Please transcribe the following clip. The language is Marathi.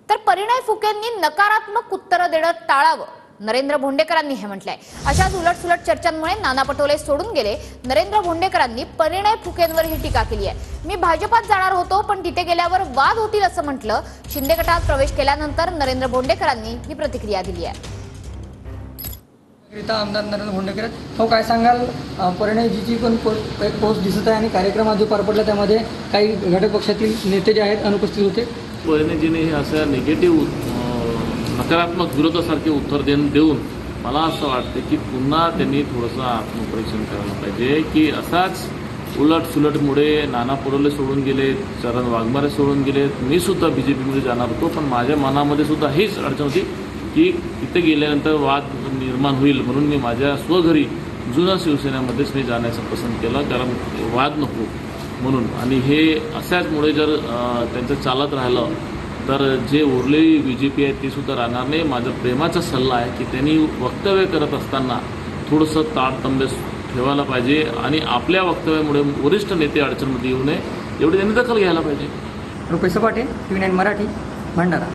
तर परिणय फुकेंनी नकारात्मक उत्तरं देणं टाळावं, नरेंद्र भोंडेकरांनी हे म्हटलंय। अशाच उलटसुलट चर्चांमुळे नाना पटोले सोडून गेले। नरेंद्र भोंडेकरांनी परिणय फुकेंवर ही टीका केली आहे। मी भाजपात जाणार होतो, पण तिथे गेल्यावर वाद होतील असं म्हटलं। शिंदे गटात प्रवेश केल्यानंतर नरेंद्र भोंडेकरांनी ही प्रतिक्रिया दिली आहे। आमदार नरेंद्र भोंडेकर हो, काय सांगाल? परिणयजीची पण एक पोस्ट दिसत आहे आणि कार्यक्रमात जो पार पडला त्यामध्ये काही घटक पक्षातील नेते जे आहेत अनुपस्थित होते। परिणयजीने हे असं निगेटिव्ह नकारात्मक विरोधासारखे उत्तर देऊन मला असं वाटतं की पुन्हा त्यांनी थोडंसं आत्मपरीक्षण करायला पाहिजे की असाच उलटसुलटमुळे नाना पटोले सोडून गेले, चरण वाघमारे सोडून गेलेत, मी सुद्धा बीजेपीमध्ये जाणार होतो, पण माझ्या मनामध्ये सुद्धा हीच अडचण होती की तिथे गेल्यानंतर वाद निर्माण होईल, म्हणून मी माझ्या स्वघरी जुन्या शिवसेनेमध्येच मी जाण्याचं पसंत केलं, कारण वाद नको म्हणून। आणि हे अशाचमुळे जर त्यांचं चालत राहिलं तर जे उरलेली बीजेपी आहे ती सुद्धा राहणार नाही। माझा प्रेमाचा सल्ला आहे की त्यांनी वक्तव्य करत असताना थोडंसं तारतम्य ठेवायला पाहिजे आणि आपल्या वक्तव्यामुळे वरिष्ठ नेते अडचणमध्ये येऊ नये एवढी त्यांनी दखल घ्यायला पाहिजे। रुपेश सपाटे, TV9 मराठी, भंडारा।